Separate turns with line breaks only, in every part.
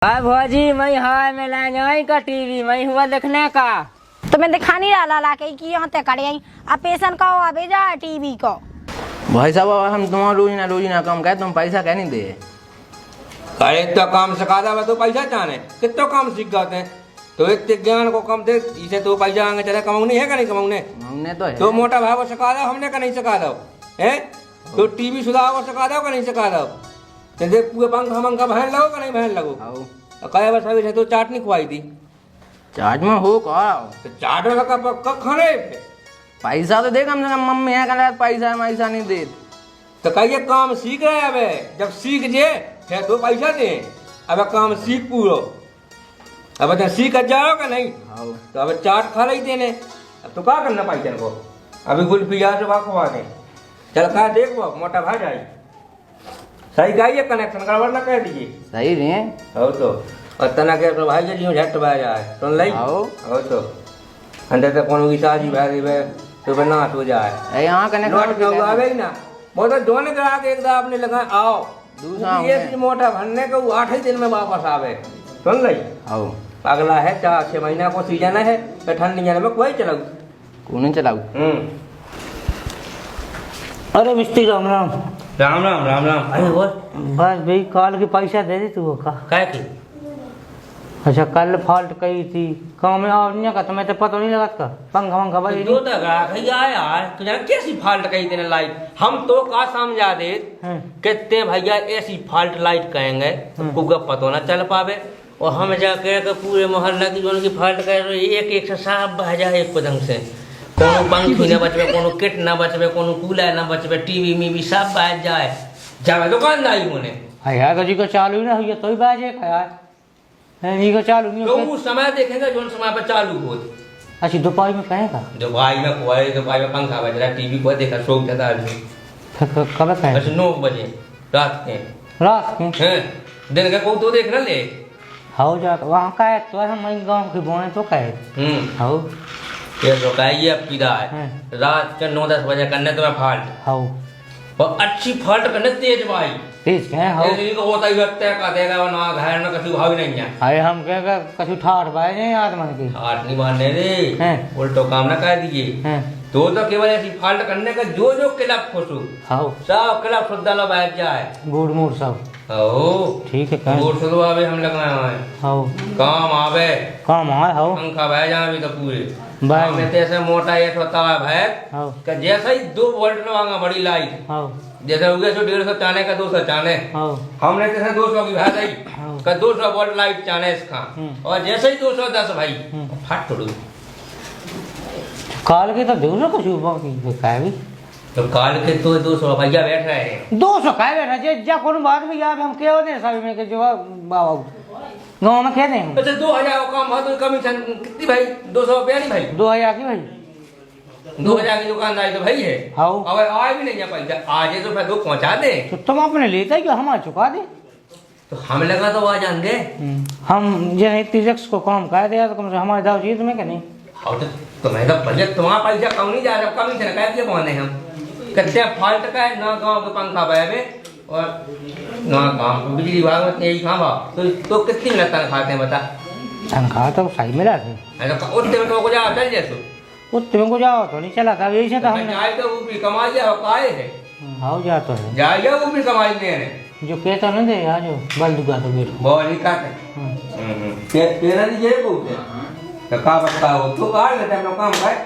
हाय भौजी मैं हाय मैं लाए का टीवी मैं हुआ देखने का
तो मैं दिखा नहीं रहा ला के कि यहाँ तक करे अब पेशन का हुआ भेजा है टीवी को।
भाई साहब हम तुम्हारा रोज ना काम कहे तुम पैसा कह नहीं दे।
अरे तो काम सिखा दे तो पैसा चाहने कितना काम सीख जाते हैं तो एक ज्ञान को कम दे इसे तो पैसा आगे चले कमाऊने है का नहीं कमाऊने
हमने तो है।
तो मोटा भाई को सिखा दो हमने का नहीं सिखा दो है तो टीवी सुधार को सिखा दो का नहीं सिखा दो जैसे पूरे पंखा मंखा बहन लगो का नहीं बहन लगो कहे बस अभी तो चाट नहीं खुआई थी
चार्ज में हो का
तो चाट में कब खाने
पैसा तो देख हम मम्मी है कहला पैसा पैसा नहीं दे
तो कहिए काम सीख रहे अब जब सीख जे फिर तो पैसा दे अब काम सीख पूरो अब तो सीख जाओ का नहीं तो अब चाट खा रही देने अब तो क्या करना पैसा को अभी गुलफिया से खवा दे चल खा देख वो मोटा भाई जाए सही गाइए कनेक्शन गड़बड़ ना कह दीजिए
सही रे
हो तो और तना के तो भाई जी झट बह जाए सुन लई हो तो अंदर तो कोनो की शादी भाई वे तो बना हो जाए
यहां कनेक्शन
नोट जो आवे ही ना वो तो दोन करा के एकदम आपने लगा आओ दूसरा ये मोटा भरने को 8 ही दिन में वापस आवे सुन लई
आओ
अगला है 4-6 महीना को सीजन है तो ठंडी में कोई चलाऊ
कौन चलाऊ।
अरे मिस्त्री राम राम
राम राम राम राम
अरे बस भाई कल के पैसा दे दी तू का
काय की
अच्छा कल फॉल्ट कही थी काम में और नहीं का तुम्हें तो पता नहीं लगा का पंखा पंखा भाई
जो तक भैया यार तू जान कैसी फॉल्ट कही तेने लाइट हम तो का समझा दे कहते भैया ऐसी फॉल्ट लाइट कहेंगे तुमको का पता ना चल पावे और हम जाके के पूरे मोहल्ला की जोन की फॉल्ट कर एक एक से साफ बह जाए एक पतंग से कोनो पंखी न बचबे कोनो किट न बचबे कोनो कूलर न बचबे टीवी में भी सब बह जाए जावे दुकानदारी होने
यार तो जी को चालू ही ना हुई तो ही बाजे यार नहीं को चालू नहीं
तो उस समय देखेंगे जोन समय पर चालू हो
अच्छा दोपहर में कहेगा
दोपहर में कोई दोपहर में पंखा बज रहा टीवी को देखा शौक था आदमी
कब कहे
बस 9 बजे रात के हैं दिन का को तो देख ना ले
हाउ जा वहां का है तो हम गांव के बोए तो कहे हाउ
ये तो कहिए अब किदा है रात के 9-10 बजे करने तो मैं फॉल्ट
हाउ
और अच्छी फॉल्ट करने तेज भाई
तेज कहे हाउ
ऐसे को होता ही लगता है का देगा वो ना घर ना कछु भाव नहीं है
अरे हम कहेगा कछु ठाठ बाय नहीं आदमी की
हाथ नहीं मारने रे उल्टो काम ना कर दीजिए तो केवल ऐसी फॉल्ट करने का जो जो क्लब खुशू
हाउ
सब क्लब शुद्ध लो बैठ जाए
गुड़ मूड सब
हो
ठीक है कहे
गुड़ शुद्ध आवे हम लगाए हुए
हाउ काम आए हाउ
पंखा बह जाए भी तो पूरे
भाई
में तैसे मोटा एक होता है भैंस का जैसा ही 2 वोल्ट लगाऊंगा बड़ी लाइट जैसे उगे 150 चाने का 200 चाने हमने जैसे 200 की भैंस आई का 200 वोल्ट लाइट चाने इसका और जैसे ही 210 भाई फट टूट
काल के तो 200 कुछ का भी
तो काल के तो 200 भैया बैठ रहे हैं
200 का बैठा जे जा कोनो बात में यार हम के होते सब में के जो बाबा गांव में कहते हैं
अच्छा 2000 का कम तो कमीशन कितनी भाई 200 रुपया नहीं भाई
2000 की भाई
2000 की दुकानदारी तो भाई है
हाउ
अब आए भी नहीं है पैसा आज तो फिर 2 पहुंचा दे
तो तुम अपने लेते कि हम चुका दे
तो हम लगा तो आ जान दे
हम जे 30 को काम कर दे तो कम से हमारे दाव चीज में के नहीं
और तो तुम्हें तो बजट तुम्हारा पैसा कम नहीं जा रहा कम से कह दिए कौन है हम कत्ते फॉल्ट का है ना गांव के पंखा बहे और ना काम बिजली विभाग में यही काम तो कितनी मिनट तनख्वाह हैं बता
तनख्वाह तो सही मिला थे
उतने में तो जाओ चल जैसो
उतने को जाओ तो नहीं चला था यही से तो हमने
जाए तो ऊपरी कमाई है काहे है
हाउ जा तो है
जाए ऊपरी कमाई में है
जो कहता न दे आज बल दुगा तो बैठ
बहुत ही काटे तेरा नहीं ये बोलते तो का बताओ तो आ गए हम लोग काम खाए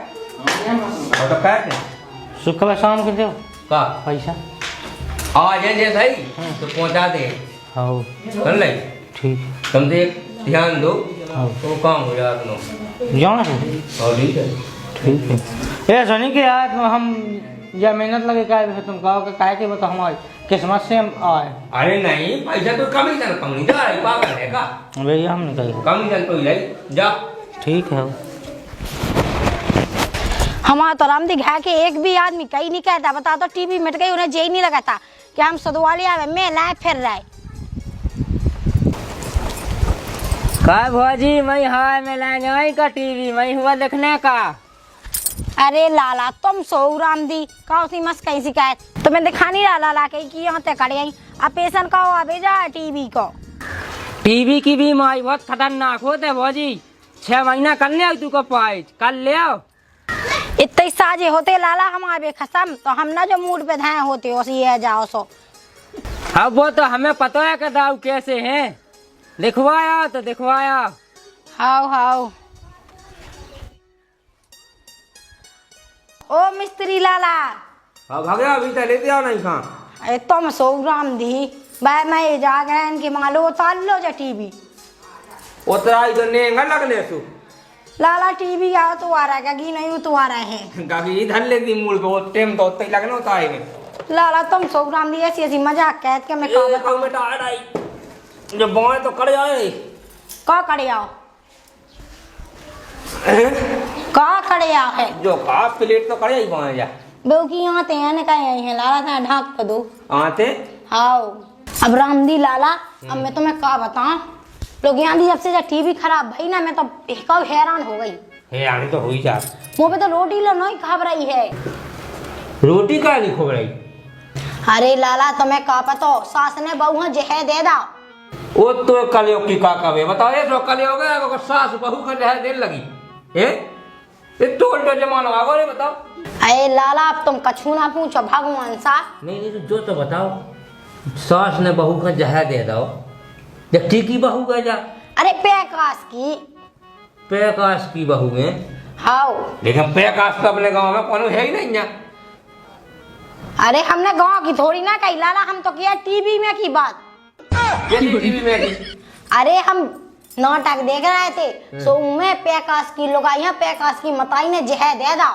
और तो काटे
सुबह शाम के दो
का
पैसा
आ जाए सही तो पहुंचा दे
हाउ
कर ले
ठीक
तुम देख ध्यान दो
हाउ
तो काम हो जाए अपनो
जाना है
और ठीक है
ऐसा नहीं कि यार हम या मेहनत लगे क्या तुम कहो कि काहे के बता हमारी किस्मत से हम आए
अरे नहीं पैसा तो कमीशन कम नहीं जा रही पागल है का
भैया हमने कही
कमीशन तो ही जा
ठीक है
हमारा तो राम दिखा के एक भी आदमी कहीं नहीं कहता बता तो टीवी मिट गई उन्हें जे नहीं लगाता कि हम सदवाली आवे मैं लाए फिर रहे
काय भौजी मैं हाय मैं लाए का टीवी मैं हुआ देखने का
अरे लाला तुम सो राम दी कहो सी मस्त कहीं शिकायत तो मैं दिखा नहीं रहा लाला के कि यहाँ तक करे अब पेशन का हुआ भेजा है टीवी को
टीवी की बीमारी बहुत खतरनाक होते भौजी। 6 महीना कर ले तू को पाइज कर ले।
इतने साजे होते लाला हमारे खसम तो हम ना जो मूड पे धाए होते उसी है जाओ सो।
अब वो तो हमें पता है कि दाऊ कैसे हैं। दिखवाया तो दिखवाया।
हाउ हाउ ओ मिस्त्री लाला।
अब भगया अभी तक लेते आओ नहीं कहाँ।
अरे तुम सोग्राम दी भाई मैं जागरण की मालो उतार लो जा टीवी।
उतरा इधर नेंगा लगने सु
लाला टीवी आओ तो आ रहा है कि नहीं तो आ रहा है।
काकी इधर ले दी मूल पे वो टेम तो उतना ही लगना होता है।
लाला तुम सोग्राम दी ऐसी ऐसी मजाक कहत के मैं का बताऊं।
बेटा आ रही जब बाएं तो कर जाए
का करे आओ का करे आओ है
जो का प्लेट तो कर जाए बाएं जा
बेवकी आते हैं ने कहीं आई है लाला था ढाक पे दो
आते।
हाउ अब रामदी लाला अब मैं तुम्हें का बताऊं लोग यहाँ दी जब से जब टीवी खराब भई ना मैं तो कब हैरान हो गई।
हे आने तो हुई जा
मुँह पे तो रोटी लो नहीं खा रही है।
रोटी का नहीं खो रही।
अरे लाला तुम्हें का पता सास ने बहू जहर दे दा।
वो तो कलियो की का कवे बताओ ये तो कलियो हो गया को सास बहू का जहर देने लगी। ए ये तो उल्टा जमाना आ गया बताओ।
अरे लाला अब तुम कछू ना पूछो भगवान सा।
नहीं जो तो बताओ सास ने बहू का जहर दे दो जब टीकी बहू का जा।
अरे पैकास की
पैकास की बहू में
हाउ
लेकिन पैकास तो अपने गाँव में कौन है ही नहीं है।
अरे हमने गाँव की थोड़ी ना कही लाला हम तो किया टीवी में की बात।
टीवी में की?
अरे हम नाटक देख रहे थे सो में पैकास की लुगाई पैकास की मताई ने जहर दे दा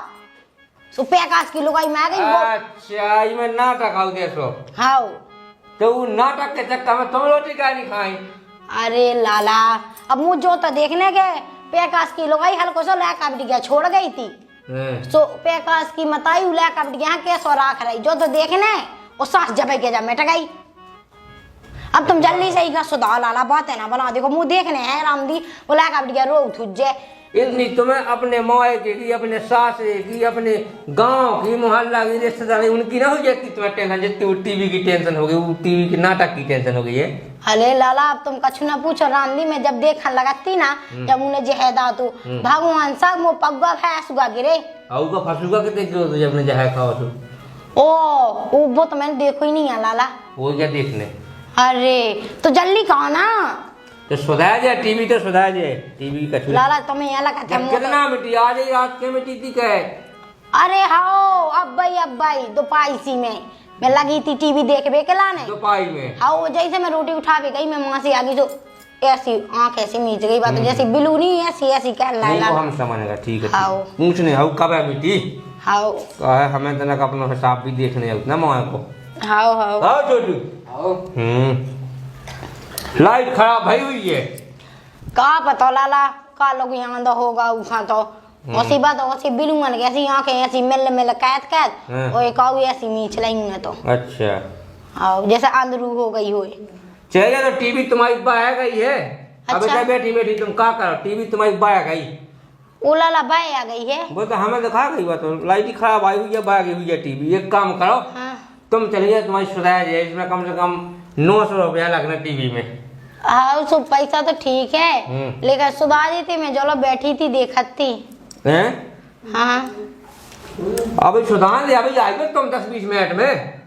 सो पैकास की लुगाई में आ गई वो।
अच्छा ये में नाटक आओ देखो।
हाउ
तो वो नाटक के चक्कर में तुम रोटी का नहीं खाई।
अरे लाला अब मुझ जो तो देखने के पैकास की लुगाई हल्को सो लैका बिटिया छोड़ गई थी सो पैकास की मताई लैका बिटिया कैसो राख रही जो तो देखने वो सास जबे के जब मिट गई। अब तुम जल्दी से ही सुधार लाला बात है ना बना देखो मुंह देखने हैं रामदी वो लैका बिटिया रो थुजे।
इतनी तुम्हें अपने मायके की अपने सासे की अपने गांव की मोहल्ला की रिश्तेदारी उनकी ना हो जाती तुम्हें टेंशन जितनी वो टीवी की टेंशन हो गई वो टीवी की नाटक की टेंशन हो गई है।
अरे लाला अब तुम कछु ना पूछो रामदी में जब देखने लगती ना जब उन्हें जहदा तो भगवान सा मो पगवा खाया सुगा गिरे
आऊगा फंसूगा कितने क्यों तो जब ने जहर खाओ तो
ओ वो तो मैंने देखो ही नहीं है लाला।
वो क्या देखने।
अरे तो जल्दी कहो ना
तो सुधार जाए टीवी तो सुधार जाए टीवी का
लाला तुम्हें यहाँ लगा था
कितना मिट्टी आ जाए रात के मिट्टी थी कहे।
अरे हाओ अब भाई दोपहर इसी में मैं लगी थी टीवी देख बे के लाने
दोपहर में।
हाओ जैसे मैं रोटी उठा भी गई मैं वहां से आगे जो ऐसी आंख ऐसी मीच गई बात जैसे बिलूनी ऐसी ऐसी कह
नहीं वो हम समझेगा ठीक है
हाओ
पूछने हाउ कब है मिट्टी
हाओ
कहे हमें तना का अपना हिसाब भी देखने उतना माँ को।
हाओ हाओ
हाँ छोटू लाइट खराब भई हुई है
का पता लाला का लोग यहाँ तो होगा उठा तो उसी बात उसी बिलूमन कैसी आंखें ऐसी मिल मिल कैद कैद और एक ऐसी मीच लेंगे तो।
अच्छा
हाँ जैसे अंदरू हो गई हो।
चलिए तो टीवी तुम्हारी बाया गई है। अब
अच्छा।
बैठी बैठी तुम क्या करो टीवी तुम्हारी बाया गई।
ओ लाला बाय आ गई है
वो तो हमें दिखा गई बात लाइट ही खराब आई हुई है बाया गई हुई है टीवी। एक काम करो
हाँ।
तुम चलिए तुम्हारी सुधार जाए इसमें कम से कम 900 रुपया लगना टीवी में।
हाँ सो पैसा तो ठीक है लेकिन सुधा दी थी मैं चलो बैठी थी देखत थी।
हैं?
हाँ
अभी सुधार ले अभी आएगा तुम 10-20 मिनट में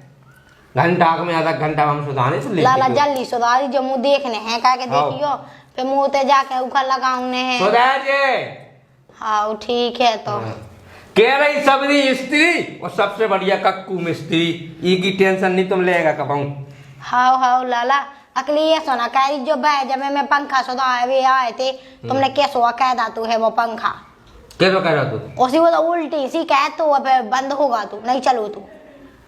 घंटा में आधा घंटा हम सुधारने से
लाला जल्दी सुधा दी जो मुँह देखने हैं कह के देखियो फिर मुँह ते जाके उखर लगाने हैं।
सुधार जे
हाँ ठीक है तो
कह रही सबरी स्त्री और सबसे बढ़िया कक्कू मिस्त्री ई की टेंशन नहीं तुम लेगा कबाऊ।
हाँ हाँ लाला अकली ये सुना कह रही जो भाई जब मैं पंखा सुधा आए थे तुमने कैसो कहदा तू है वो पंखा
कैसे कह रहा तू
उसी वो तो उल्टी सी कह तू अब बंद होगा तू नहीं चलो तू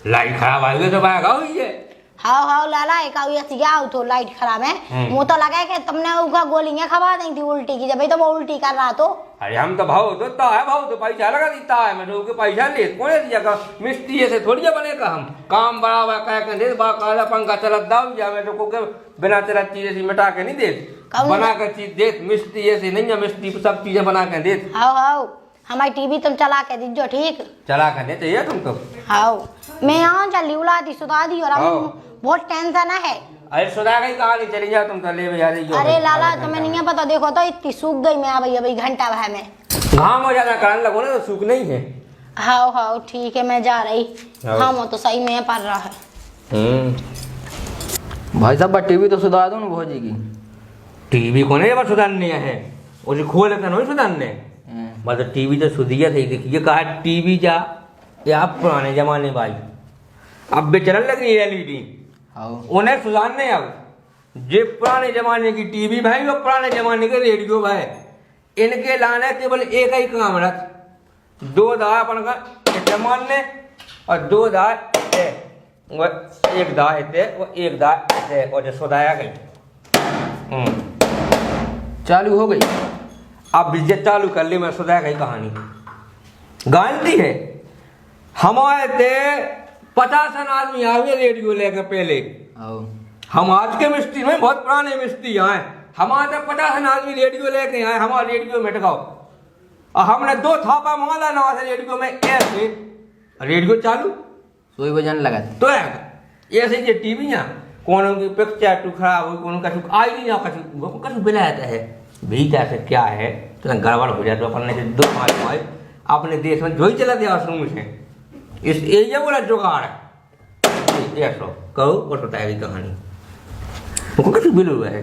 लाइट खराब आई तो बागा हुई है।
हाँ हाँ लाला एक आओ तो लाइट खराब है मुँह तो लगा के तुमने उनका गोलियां खवा दी थी उल्टी की जब तो वो उल्टी कर रहा तो।
अरे हम तो भाव देता है भाव तो पैसा लगा देता है मैं लोग पैसा ले कौन दिया मिस्त्री ऐसे थोड़ी बनेगा हम काम बड़ा हुआ कह के दे काला पंखा चलत दाऊ जा मैं लोगों के बिना तेरा चीज ऐसी मिटा के नहीं दे बना कर चीज दे मिस्त्री ऐसे नहीं है मिस्त्री सब चीजें बना के दे।
हाँ हाँ हमारी टीवी तुम चला के दीजो ठीक
चला कर चाहिए तुम तो।
हाँ मैं यहाँ चली उला दी सुधा दी और हम बहुत टेंशन है
अरे सुधा गई कहानी चली जाओ तुम तो ले भैया
अरे लाला तुम्हें नहीं पता, देखो तो इतनी सूख गई मैं अभी घंटा भर में।
घाम हो जाना कारण लगो ना तो सूख नहीं है।
हाँ हाँ ठीक है मैं जा रही। हाँ वो तो सही में पड़ रहा है।
भाई साहब टीवी तो सुधार दो ना भौजी की।
टीवी को नहीं बस सुधारने है उसे खोल लेते नहीं सुधारने बस टीवी तो सुधिया थी। देखिए कहा टीवी जा या पुराने जमाने भाई अब बेचने लगी एलईडी उन्हें सुधारने अब जे पुराने जमाने की टीवी भाई और पुराने जमाने के रेडियो भाई इनके लाने केवल एक ही काम रख दो दाए अपन का जमाने और दो दाए वो एक दाए थे वो एक दाए थे और जो सुधाया गई
चालू हो गई।
अब बिजनेस चालू कर ली मैं सुधाया गई कहानी गांधी है हमारे थे 50 आदमी आए रेडियो लेकर पहले। हम आज के मिस्त्री में बहुत पुराने मिस्त्री आए हमारे 50 आदमी रेडियो लेके आए हमारा रेडियो में टकाओ और हमने 2 थापा माला ना से रेडियो में ऐसे रेडियो चालू
सोई बजाने लगा
तो ऐसे ये टीवी ना कौन की पिक्चर टू खराब हो कौन कछु आई नहीं ना कछु कछु बिलाता है भी कैसे क्या है तो गड़बड़ हो जाए तो अपन ने 2 माल भाई अपने देश में जो ही चला दिया शुरू से इस ये बोला जुगाड़ है ऐसा कहो और बताएगी कहानी उनको कैसे बिल हुआ है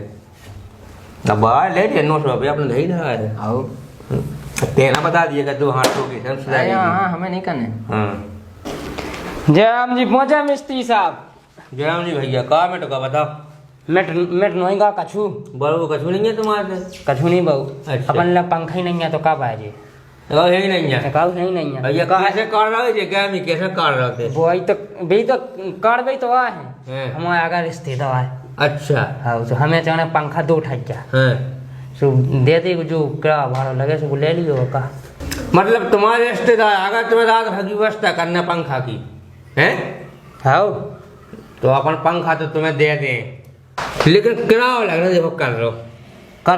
अब बाहर ले 900 रुपये अपने दे ही रहा है।
आओ
तेना बता दिएगा 2 हाथों की सब सुधार
हाँ हमें नहीं करने।
हाँ
जयराम जी पहुंचे मिस्त्री साहब।
जयराम जी भैया कहा मैं तो का बताओ
मेट नहीं का कछु
बड़ो कछु नहीं है तुम्हारे से
कछु नहीं बहु
अच्छा।
अपन लग पंखा ही नहीं है तो कब आए जी
है ही नहीं है
काऊ है ही नहीं है
भैया कैसे कर रहे थे क्या मैं कैसे कर रहे थे
वो तो भी तो कार्रवाई तो आए
हैं।
हैं हमारे अगर रिश्तेदार आए
अच्छा
हाँ तो हमें चाहे पंखा 2 ठक गया
हाँ
सो दे दे जो किराया भाड़ा लगे सो ले लियो का
मतलब तुम्हारे रिश्तेदार अगर तुम्हें रात भर की व्यवस्था करना पंखा की है
हाँ
तो अपन पंखा तो तुम्हें दे दें लेकिन किराया लगना देखो कर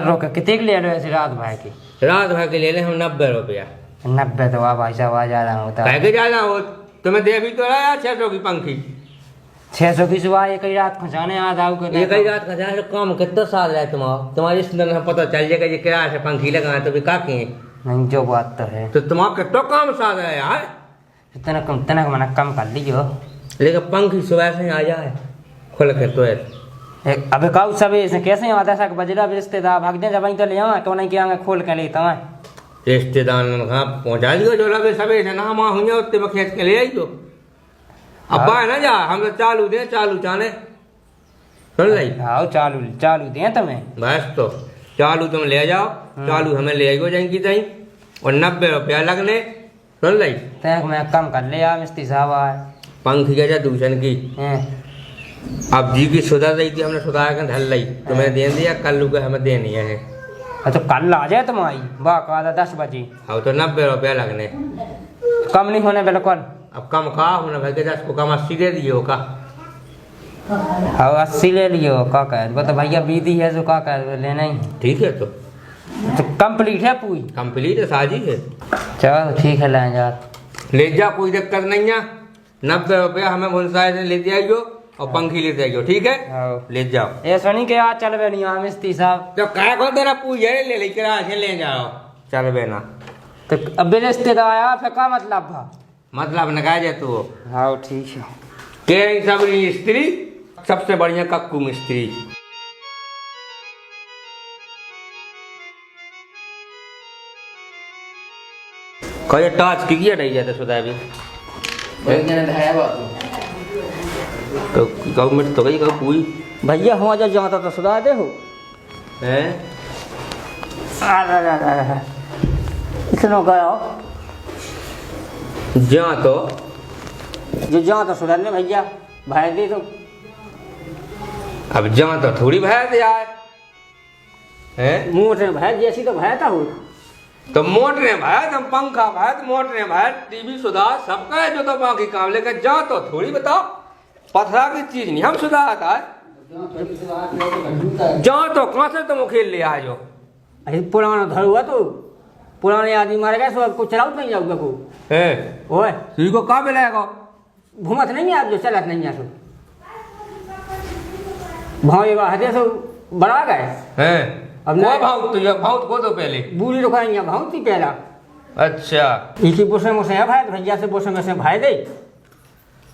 लो
के कितने ले लो ऐसे रात भाई की
रात भर के ले ले हम 90 रुपया
90 तो भाई साहब आ ज्यादा होता
कह के ज्यादा हो तुम्हें दे भी तो रहा 600 की पंखी
600 की सुबह एक ही रात खचाने आ जाओ के
एक ही रात का जाए काम कितना साल है तुम्हारे रिश्तेदार पता चल जाएगा ये किराया से पंखी लगा तो भी काके
नहीं जो बात तो है
तो तुम्हारा कितना काम साल है यार
तना मना कम कर लीजिए
लेकिन पंखी सुबह से आ जाए खुल के तो
अबे काऊ सब ऐसे कैसे आता है बजरा रिश्तेदार भाग दे जब तो ले आवा क्यों नहीं किया खोल के लेता हूँ
रिश्तेदार कहाँ पहुँचा दियो जो लगे सबे से ना माँ हुई उतने में खेच के ले आई तो अब बाय ना जा हम तो चालू दे चालू चाने सुन ली
हाँ चालू दे तुम्हें
बस तो चालू तुम ले जाओ चालू हमें ले आई जाएंगी तई और 90 रुपया लगने सुन ली
तैक मैं कम कर ले आ मिस्त्री साहब आए
पंखी का दूषण की अब जी की सुधा दी थी हमने सुधा कर ढल ली तुम्हें दे दिया कल को हमें देनी है
तो कल आ जाए तुम आई बाका 10 बजे
अब तो 90 रुपया लगने
कम नहीं होने बिल्कुल
अब कम खा होने भाई 10 को कम 80 दे दिए का
हाँ 80 ले लियो का कह वो तो भैया बीती है जो का कह लेना ही
ठीक है तो
कंप्लीट है पूरी
कंप्लीट है साजी है
चलो ठीक है ले जा
ले जा कोई दिक्कत नहीं है 90 रुपया हमें भुनसाए से ले जाइयो और पंखी ले जाइयो ठीक है ले जाओ
ये सुनी के आज चल बे नहीं मिस्त्री साहब
तो कह को तेरा पूछे ले लेकर आके ले जाओ चल बे ना
तो अब रिश्तेदार आया फिर का मतलब था
मतलब नगा जाए तू
हाँ ठीक है
तेरी सब स्त्री सबसे बढ़िया कक्कू मिस्त्री कहे टाच की किया नहीं जाता सुधा भी तो गवर्नमेंट तो गई कोई
भैया हो जा जाता तो सुधा दे हो
हैं
इतना करो
जा तो
जो जा तो सुधा ने भैया भाई दे तो
अब जा तो थोड़ी भैंस यार हैं
मुंह से भैंस जैसी तो भैंस हो
तो मोटरे भैंस हम पंखा भैंस मोटरे भैंस टीवी सुधा सबका है जो तो बाकी काम लेकर जा तो थोड़ी बताओ पथरा की चीज नहीं हम सुधा आता है जा तो कहाँ से तुम खेल ले आ जाओ
अरे पुराना घर हुआ तो पुराने आदमी मारे गए सो कुछ चलाओ नहीं जाऊंगा को ओए
तुझ को कहाँ मिलाएगा
घूमत नहीं है आप जो चलत नहीं है सो
भाव ये बात है तो बढ़ा गए
हैं
अब
वो
नहीं-
भाव तो ये भाव को दो पहले
बूढ़ी रुकाई भाव थी पहला
अच्छा
इसी बोसे मुझसे भाई तो भैया से बोसे में से भाई दे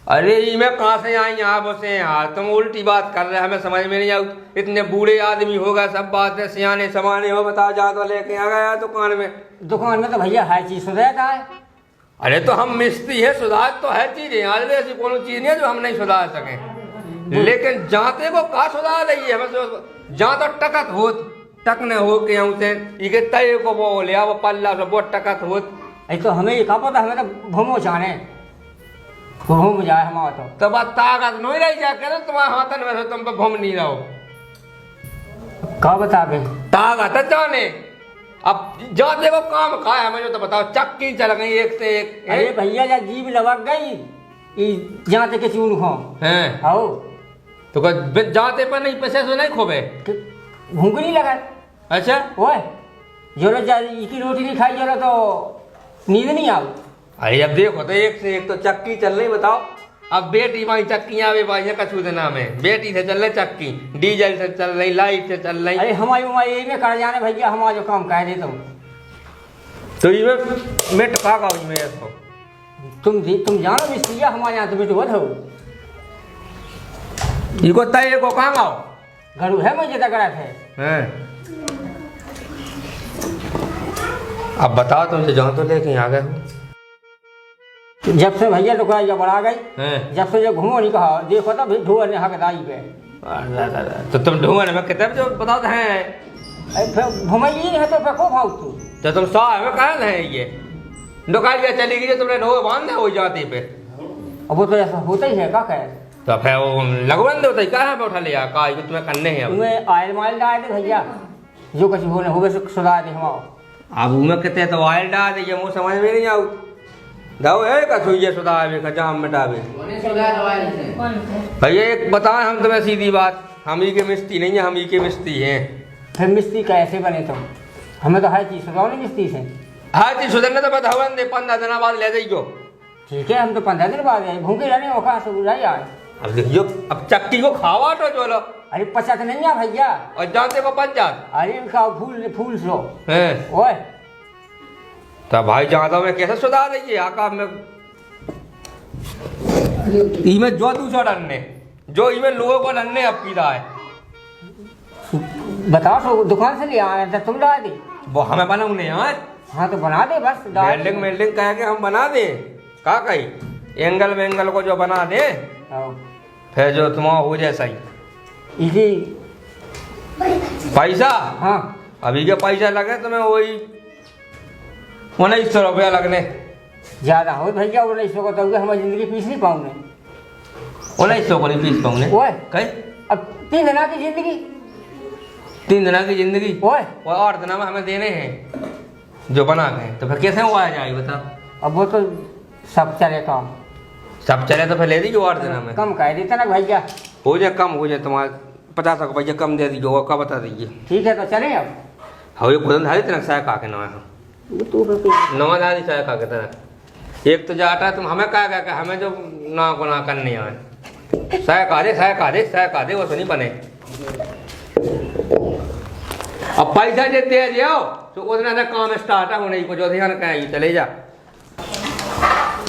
अरे ये मैं कहाँ से आई यहाँ बसे यार तुम उल्टी बात कर रहे हैं हमें समझ में नहीं आती इतने बूढ़े आदमी होगा सब बात है सियाने समाने हो बताओ जा तो लेके आ गया दुकान में
दुकान में तो भैया हर चीज सुधर का है।
अरे तो हम मिस्त्री है सुधार तो है चीजें आज ऐसी कोनो चीज नहीं है जो हम नहीं सुधार सके लेकिन जाते को का सुधार रही है हमें जहाँ तो टकत होत टकने हो के उसे इके तय को बोले वो पल्ला से वो टकत होत
ऐ तो हमें ये कहा पता हमें तो भूमो जाने घूम जाए हमारा
तो बात ताकत नहीं रही जाके ना तुम्हारे हाथन में से तुम पे घूम नहीं रहो
कहा बता बे
ताकत है जाने अब जाते को काम का है हमें जो तो बताओ चक्की चल गई एक से एक
अरे भैया जा जीव लवक गई ये जहाँ तक चून खो
हैं
आओ
तो जाते पर नहीं पैसे से नहीं खोबे
भूख नहीं लगा
अच्छा
ओए जोरो जा की रोटी नहीं खाई जोरो तो नींद नहीं आओ
अरे अब देखो तो एक से एक तो चक्की चल रही बताओ अब बेटी भाई चक्कियां भी भाई कछू देना में बेटी से चल रही चक्की डीजल से चल रही लाइट से चल रही
अरे हमारी यही में कर जाने भैया हमारा जो काम कह दे
तो ये मैं टका का में ऐसा
तुम जानो मिस्त्री हमारे यहाँ तो बेटू बध हो
इको तय को कहाँ आओ
घरू है मुझे तक है
हैं अब बताओ तुमसे जहाँ तो लेके आ गए हो
जब से भैया तो जब बढ़ा गई
हैं
जब से जब घूमो नहीं कहा देखो तो धुआ ने हकदाई पे
तो तुम ढूंढने में कितने जो बताओ तो हैं
घुमाई नहीं है तो फिर को भाव तू
तो तुम सौ में कहा है ये दुकान पे चली गई तुमने ढो बांध हो जाती पे
अब वो तो ऐसा होता ही है का कहे
तो फिर वो लगवन देता कहाँ पे उठा लिया का ये तुम्हें करने हैं अब
तुम्हें आयल मायल डाल दे भैया जो कुछ होने होवे सुधा दे हमारा
अब उनमें कितने तो ऑयल डाल दे मुँह समझ में नहीं आऊ दाओ है कछु ये सुधार का जाम मिटावे भैया एक बताएं हम तुम्हें सीधी बात हम ही के मिस्त्री नहीं है हम ही के मिस्त्री हैं
फिर मिस्त्री कैसे बने तुम हमें तो हर चीज सुधाओ नहीं मिस्त्री से
हाँ जी सुधरने तो बतावन दे 15 दिन बाद ले जाइयो
ठीक है हम तो 15 दिन बाद आए भूखे रहने वो कहाँ से बुझाई आए
अब देखियो अब चक्की को खावा तो चलो
अरे पचक नहीं है भैया
और जानते को पंचायत
अरे खाओ फूल फूल सो
हैं
ओए
तो भाई जानता मैं कैसे सुधार दीजिए आका में इमे जो दूसरा डरने जो इमे लोगों को डरने अब की रहा है
बताओ तो दुकान से ले आए थे तुम ला दी
वो हमें बनाऊंगे यार
हाँ तो बना दे बस
वेल्डिंग वेल्डिंग कह के हम बना दे का कही एंगल वेंगल को जो बना दे फिर जो तुम्हारा हो जाए सही
इसी
पैसा
हाँ
अभी के पैसा लगे तुम्हें वही 1900 रुपया लगने
ज्यादा हो भैया 1900 को तो हमारी जिंदगी पीस नहीं पाऊंगे
1900 को नहीं पीस पाऊंगे
ओए
कहीं
अब 3 दिन की जिंदगी
3 दिन की जिंदगी
ओए
और 8 दिन में हमें देने हैं जो बना के तो फिर कैसे हुआ जाए बताओ
अब वो तो सब चले काम
सब चले तो फिर ले दीजिए 8 दिन में
कम कह देता ना भैया
हो जाए कम हो जाए तुम्हारा 50 रुपया कम दे दीजिए वो का बता दीजिए
ठीक है तो चले अब
हाँ ये खुद धारी तरह साय का के नवा नवा धारी साय का के तरह एक तो जाता है तुम हमें कहा हमें जो ना को ना करने आए साय का दे वो तो नहीं बने अब पैसा देते हैं जाओ तो उतना से काम स्टार्ट होने को जो ध्यान कहें चले जा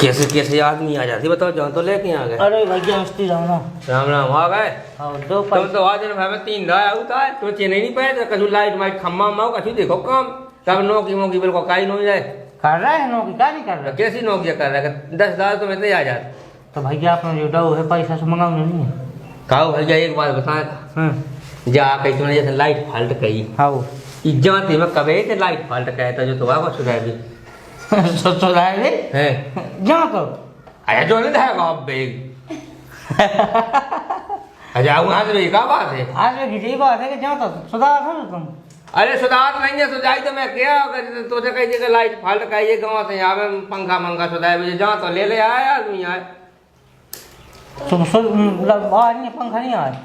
कैसे कैसे आदमी आ जाती बताओ जहाँ तो लेके आ गए
अरे भैया मिस्त्री जाओ ना
राम राम आ गए
हाँ दो
तुम तो आज दिन में 3 रहा होता है तो चेन्नई नहीं पाए कछु लाइट वाइट खम्मा माओ कछु देखो काम तब नौकी मोकी बिल्कुल काई नहीं जाए
कर रहा है नौकरी क्या नहीं कर रहा
कैसी नौकरियाँ कर रहा है 10,000 तो मैं आ जाते
तो भैया अपना जो डो है पैसा से मंगाओ नहीं है
कहो भैया एक बात बताए जा कही तुमने जैसे लाइट फाल्ट कही
हाँ
जाते में कभी थे लाइट फाल्ट कहता जो तो वाह सुधार भी
सुधार दे
है
जाओ तो
अरे जो नहीं था अब बेग अच्छा वहाँ से क्या बात है
आज में घिटी बात है कि जाओ तो सुधार था ना तुम
अरे सुधार नहीं है सुधाई तो मैं क्या अगर तो कही जगह लाइट फाल्ट का ये गाँव से यहाँ में पंखा मंखा सुधार जहाँ तो ले आए आदमी आए
बाहर नहीं पंखा नहीं आया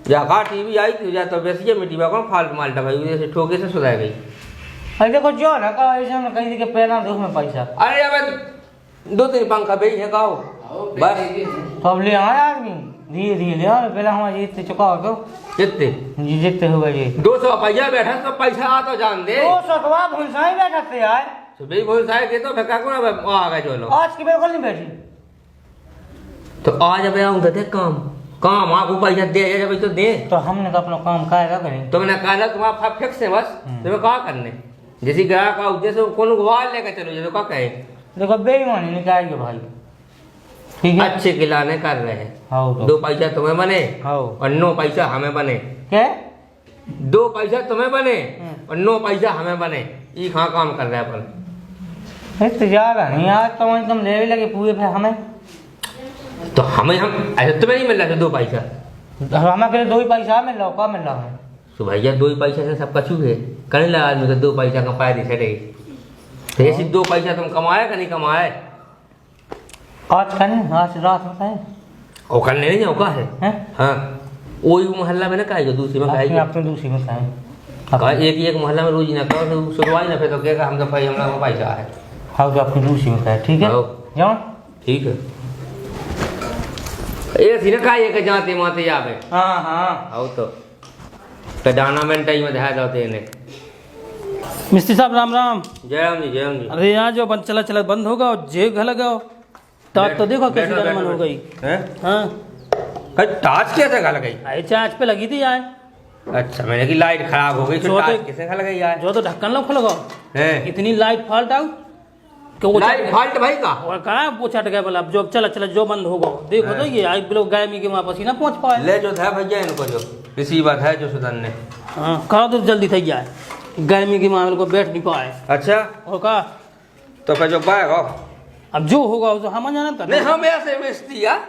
या का टीवी आई थी या तो वैसे मिट्टी में कौन फाल्ट माल्टा भाई जैसे ठोके से सुधार गई
अरे देखो जो ना का ऐसा ना कहीं के पहला दो में पैसा
अरे अब 2-3 पंखा बेच है गाओ बस
तो अब ले आए आदमी धीरे धीरे ले आओ, पहले हमारे जितने चुकाओ तो
कितने
जी जितने हुए जी
200 पैसा बैठा तो पैसा आ तो जान दे
200 तो आप भूलसाई बैठा थे यार,
तो भाई बोल साहब के तो फेंका को ना आ गए चलो
आज की बिल्कुल नहीं बैठी।
तो आज अब आऊँ तो काम काम आपको पैसा दे जब तो दे
तो हमने तो अपना काम कायगा करें।
तो मैंने कहा तुम आप फिक्स है बस तुम्हें क्या करने जैसे ग्राहक आओ जैसे कौन गुवार लेकर चलो जैसे क्या कहे
देखो बेईमानी निकाल भाई, ठीक है
अच्छे खिलाने कर रहे हैं
हाँ तो
2 पैसा तुम्हें बने
हाँ
और 9 पैसा हमें बने
क्या
2 पैसा तुम्हें बने और 9 पैसा हमें बने ये कहाँ काम कर रहे हैं अपन
तो ज्यादा नहीं यार, तो एकदम ले लगे पूरे फिर हमें
तो हमें हम ऐसे तुम्हें नहीं मिल रहा 2 पैसा
हमें के 2 ही पैसा मिल रहा, क्या मिल रहा है
तो भैया 2 पैसा से सब कछु है करने लगा आदमी को 2 पैसा कमाए दिखे रही तो ऐसी 2 पैसा तुम कमाए का नहीं कमाए
आज करने आज रात में कहें
वो करने नहीं जाओ का है
हैं
हाँ वही मोहल्ला में ना कहेगा दूसरी में
अपने
कहेगा
अपने दूसरी में कहें
कहा एक मोहल्ला में रोज ही ना कहो तो शुरुआत ना फिर तो कहेगा हम तो भाई हमारा वो पैसा है
हाँ तो अपनी दूसरी में कहें, ठीक है
हाँ।
जाओ
ठीक है ऐसी ना कहा कि जाते माते जावे
हाँ हाँ
आओ तो दाना में टाइम में ध्यान होते हैं
मिस्त्री साहब राम राम।
जय राम जी जय राम जी
अरे यहाँ जो बंद चला चला बंद होगा और जे घर लगाओ टाट तो देखो कैसी
बैठो,
गरमन हो गई।
हैं
हाँ
टाच कैसे खा गई
अरे चार्ज पे लगी थी यार,
अच्छा मैंने की लाइट खराब हो गई तो
जो तो-
टाच कैसे खा गई यार
जो तो ढक्कन लो खोलो
हैं
इतनी लाइट फॉल्ट आउट कि वो
लाइट फॉल्ट भाई का
और कहा वो चट गया बोला अब जो चला चला जो बंद होगा देखो तो ये आई लोग गाय में के वहाँ पसीना पहुँच पाए।
ले जो था भैया इनको जो रिसीवर है जो सुधन ने
हाँ कहा तो जल्दी थी जाए गर्मी के मामले को बैठ नहीं पाए
अच्छा
और कहा
तो फिर जो पाएगा
अब जो होगा वो हम जाना कर
नहीं हम ऐसे बेचती यार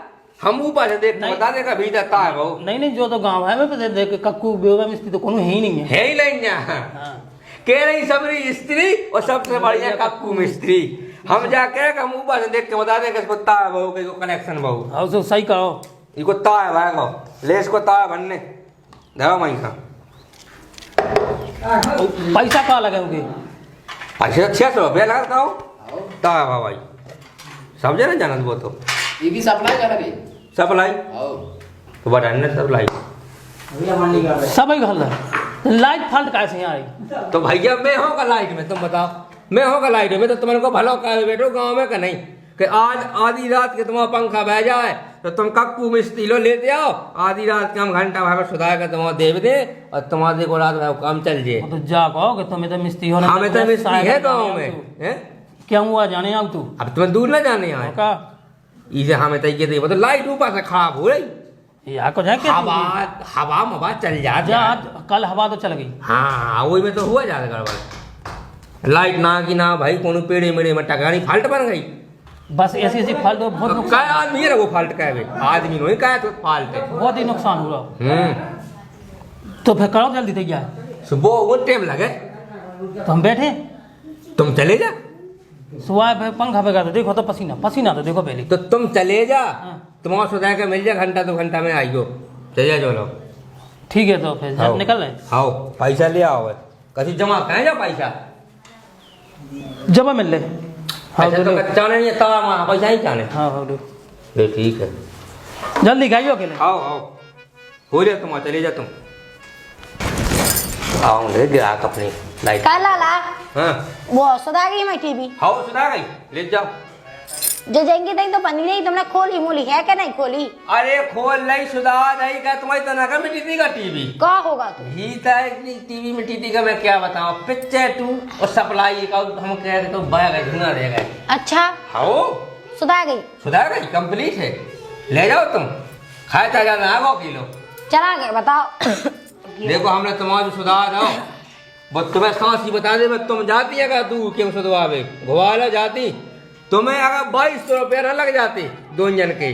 हम ऊपर से देख
नहीं।
बता देगा भीतर ता है वो
नहीं नहीं जो तो गाँव है मैं देख कक्कू बेहोगा मिस्त्री तो कोनो है ही नहीं है।
है ही नहीं यहाँ
हाँ
कह रही सबरी स्त्री और सबसे बढ़िया कक्कू मिस्त्री हम जाके हम ऊपर से देख के बता देंगे इसको ता है बहू के कनेक्शन बहू
और तो सही करो
इसको ता है भाई को ले इसको ता है बनने देखो मैं का
पैसा कहाँ लगाओगे?
पैसे 600 रुपया लगा हो ता है भाई सब जने जानत वो तो
ये भी सप्लाई कर रही
सप्लाई
आओ
तो बढ़ाने सप्लाई
सब ही घर लाइट फाल्ट कैसे यहाँ आई?
तो भैया मैं होगा लाइट में तुम बताओ मैं होगा लाइट में तो तुम्हारे को भलो कह बैठो गाँव में का नहीं कि आज आधी रात के तुम्हारा पंखा बह जाए तो तुम कक्कू मिस्त्री लो लेते आओ आधी रात के हम घंटा भाई सुधार कर तुम्हारा देव दे और तुम्हारे को रात भाई काम चल जाए
वो तो जा कहो कि तुम्हें तो मिस्त्री हो
हमें तो मिस्त्री है गाँव में हैं?
क्या हुआ जाने आओ तू
अब तुम्हें दूर ना जाने आए
का
इसे हमें तो ये देखो तो लाइट ऊपर से खराब हो रही
यहाँ को जाए क्या
हवा हवा मवा चल
जा
जाता
कल हवा तो चल गई।
हाँ वही में तो हुआ ज्यादा गड़बड़ लाइट ना की ना भाई कोनो पेड़े मेड़े में टकरानी फाल्ट बन गई
बस ऐसी ऐसी फाल्ट तो बहुत
अब
नुकसान
काय आदमी है ना वो फाल्ट का है आदमी नहीं काय तो फाल्ट है
बहुत ही नुकसान हो रहा तो फिर करो जल्दी तैयार जाए
सुबह वो टाइम लगे
तो हम बैठे
तुम चले जा
सुबह फिर पंखा बेगा तो देखो तो पसीना पसीना तो देखो पहले
तो तुम चले जा
हाँ।
तुम्हारा सुधा के मिल जाए घंटा 2 घंटा में आइयो चले जा चलो
ठीक है तो फिर
आओ।
निकल रहे
आओ पैसा ले आओ कभी जमा करें जा पैसा
जब मिल ले हाँ
पैसा तो चाने नहीं तावा माँ पैसा ही चाने
हाँ हाँ
ले ठीक है
जल्दी गाइयो के लिए
आओ आओ हो जाए तुम चले जा तुम आओ ले गया अपनी लाइट
का लाला
हाँ
वो सुधा गई मैं टीवी
आओ सुधा गई ले जाओ
जो जाएंगे नहीं तो बनी नहीं तुमने खोली मोली है कि नहीं खोली
अरे खोल नहीं सुधा नहीं का तुम्हारी तो नगर में टीवी का टीवी
का होगा तू
ही टीवी में टीवी का मैं क्या बताऊं पिक्चर 2 और सप्लाई का हम कह रहे तो बह गए धुआं रह गए
अच्छा
आओ
सुधा गई
सुधा गई कंप्लीट है ले जाओ तुम खाए था जाना आगो किलो
चला गए बताओ
देखो हमने तुम्हारा सुधार दो बस तुम्हें सांस ही बता दे बस तुम जाती है क्या तू क्यों सुधवावे घुवाला जाती तुम्हें अगर 2200 रुपया न लग जाते 2 जन के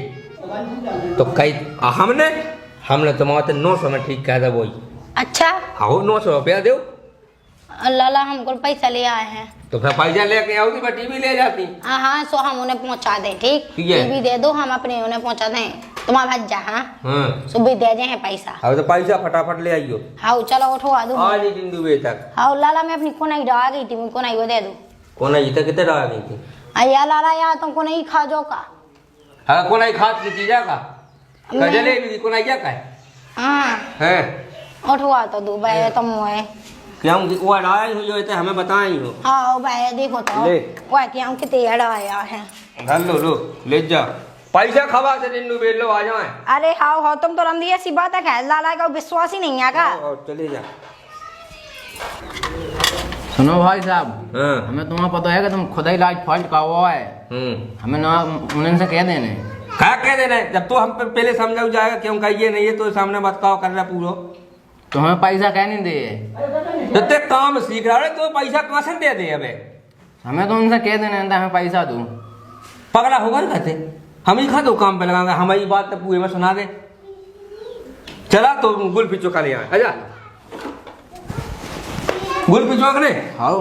तो कई हमने तुम्हारे 900 में ठीक कह दे वही
अच्छा
आओ 900 रुपया दो
लाला हमको पैसा ले आए हैं
तो फिर पैसा लेके आओ तो टीवी ले जाती
हाँ हाँ सो हम उन्हें पहुंचा दें ठीक
ठीक है।
टीवी दे दो हम अपने उन्हें पहुंचा दें तुम्हारा भज्जा हाँ
हाँ
सुबह दे दे हैं पैसा
अब तो पैसा फटाफट ले आइयो
हाँ चलो उठवा दो
आज ही दिन दुबे तक
हाँ लाला मैं अपनी कोनाई डरा गई थी मुझे कोनाई वो दे दो
कौन है इतना कितने डरा गई थी
अया लाला यार तुमको नहीं खा जो का
हाँ कौन है खाद की चीजा का
मैं-
जलेबी की कोनाइया का है
हाँ
हैं
उठवा तो दो भाई तुम है
क्यों वो अड़ाई हुई हो तो हमें बताई हो
हाँ ओ भाई देखो तो
ले।
वो क्या कितने अड़ाया है
धर लो ले जा पैसा खवा से निन्नू बेल लो आ जाए
अरे हाँ तुम तो रंधी ऐसी बात है कह लाला का विश्वास ही नहीं है का
और चले जा
सुनो भाई साहब,
हाँ
हमें तुम्हें पता है कि तुम खुद ही लाइट फॉल्ट का हुआ है। हमें ना उन्हें से कह देने।
क्या कह देना है जब तो हम पहले समझाऊ जाएगा क्यों कहिए नहीं है तो सामने बात कहो कर रहा पूरा
तो हमें पैसा कह नहीं दे।
जब तक काम सीख रहा है तो पैसा कहाँ से दे दे अबे
हमें तो उनसे कह देने था हमें पैसा दो।
पगला होगा ना कहते हम ही खा दो काम पे लगाएंगे हमारी बात तो पूरे में सुना दे चला तो गुल पिचो खा ले आए आजा गुल पिचो ने
हाँ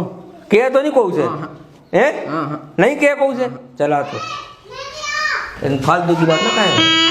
के तो नहीं कहू से
हाँ।
नहीं के कहू से चला तो फालतू की बात ना कहें